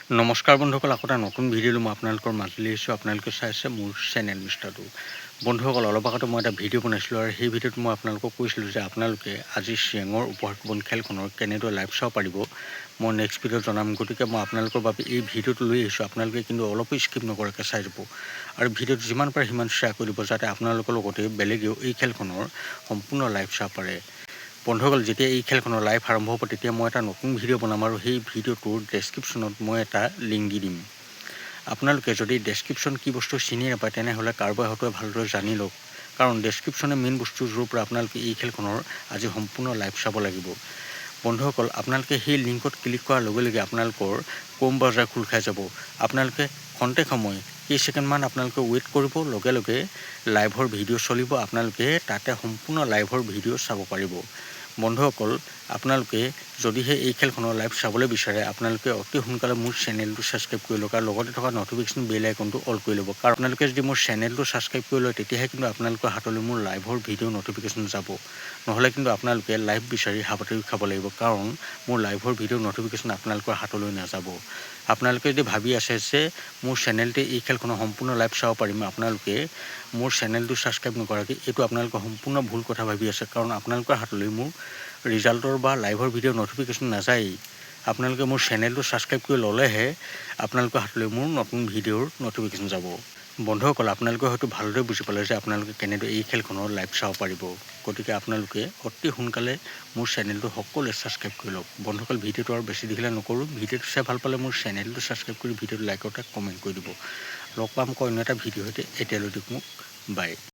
নমস্কাৰ বন্ধুসকল, আকৌ এটা নতুন ভিডিঅ'লৈ মই আপোনালোকৰ মাজলৈ আহিছোঁ। আপোনালোকে চাই আছে মোৰ চেনেল মিষ্টাৰটো। বন্ধুসকল, অলপ আগতে মই এটা ভিডিঅ' বনাইছিলোঁ আৰু সেই ভিডিঅ'ত মই আপোনালোকক কৈছিলোঁ যে আপোনালোকে আজি চিয়াঙৰ উপহাৰপূৰণ খেলখনৰ কেনেদৰে লাইভ চাব পাৰিব মই নেক্সট ভিডিঅ'ত জনাম। গতিকে মই আপোনালোকৰ বাবে এই ভিডিঅ'টো লৈ আহিছোঁ। আপোনালোকে কিন্তু অলপো স্কিপ নকৰাকৈ চাই যাব আৰু ভিডিঅ'টো যিমান পাৰে সিমান শ্বেয়াৰ কৰি দিব, যাতে আপোনালোকৰ লগতে বেলেগেও এই খেলখনৰ সম্পূৰ্ণ লাইভ চাব পাৰে। বন্ধুসকল, যেতিয়া এই খেলখনৰ লাইভ আৰম্ভ হ'ব তেতিয়া মই এটা নতুন ভিডিঅ' বনাম আৰু সেই ভিডিঅ'টোৰ ডেছক্ৰিপশ্যনত মই এটা লিংক দি দিম। আপোনালোকে যদি ডেছক্ৰিপশ্যন কি বস্তু চিনি নাপায় তেনেহ'লে কাৰোবাৰ হয়তো ভালদৰে জানি লওক, কাৰণ ডেছক্ৰিপশ্যনে মেইন বস্তু য'ৰ পৰা আপোনালোকে এই খেলখনৰ আজি সম্পূৰ্ণ লাইভ চাব লাগিব। বন্ধুসকল, আপোনালোকে সেই লিংকত ক্লিক কৰাৰ লগে লগে আপোনালোকৰ ক্ৰ'ম ব্ৰাউজাৰ খোল খাই যাব। আপোনালোকে খন্তেক সময় কেইছেকেণ্ডমান আপোনালোকে ৱেইট কৰিব, লগে লগে লাইভৰ ভিডিঅ' চলিব। আপোনালোকে তাতে সম্পূৰ্ণ লাইভৰ ভিডিঅ' চাব পাৰিব। বন্ধুসকল, আপোনালোকে যদিহে এই খেলখনৰ লাইভ চাবলৈ বিচাৰে আপোনালোকে অতি সোনকালে মোৰ চেনেলটো ছাবস্ক্ৰাইব কৰি লওক আৰু লগতে থকা নটিফিকেশ্যন বেল আইকনটো অল কৰি ল'ব। কাৰণ আপোনালোকে যদি মোৰ চেনেলটো ছাবস্ক্ৰাইব কৰি লয় তেতিয়াহে কিন্তু আপোনালোকৰ হাতলৈ মোৰ লাইভৰ ভিডিঅ' নটিফিকেশ্যন যাব। নহ'লে কিন্তু আপোনালোকে লাইভ বিচাৰি হাবাথুৰি খাব লাগিব, কাৰণ মোৰ লাইভৰ ভিডিঅ' নটিফিকেশ্যন আপোনালোকৰ হাতলৈ নাযাব। আপোনালোকে যদি ভাবি আছে যে মোৰ চেনেলতে এই খেলখনৰ সম্পূৰ্ণ লাইভ চাব পাৰিম, আপোনালোকে মোৰ চেনেলটো ছাবস্ক্ৰাইব নকৰাকৈ এইটো আপোনালোকে সম্পূৰ্ণ ভুল কথা ভাবি আছে। কাৰণ আপোনালোকৰ হাতলৈ মোৰ ৰিজাল্টৰ বা লাইভৰ ভিডিঅ' নটিফিকেশ্যন নাযায়েই। আপোনালোকে মোৰ চেনেলটো ছাবস্ক্ৰাইব কৰি ল'লেহে আপোনালোকৰ হাতলৈ মোৰ নতুন ভিডিঅ'ৰ নটিফিকেশ্যন যাব। বন্ধুসকল, আপোনালোকে হয়তো ভালদৰে বুজি পালে যে আপোনালোকে কেনেদৰে এই খেলখনৰ লাইভ চাব পাৰিব। গতিকে আপোনালোকে অতি সোনকালে মোৰ চেনেলটো সকলোৱে ছাবস্ক্ৰাইব কৰি লওক। বন্ধুসকল, ভিডিঅ'টো আৰু বেছি দীঘলীয়া নকৰোঁ। ভিডিঅ'টো চাই ভাল পালে মোৰ চেনেলটো ছাবস্ক্ৰাইব কৰি ভিডিঅ'টো লাইক এটা কমেণ্ট কৰি দিব। লগ পাম আকৌ অন্য এটা ভিডিঅ' সৈতে। এতিয়ালৈ দিয়ক মোক বাই।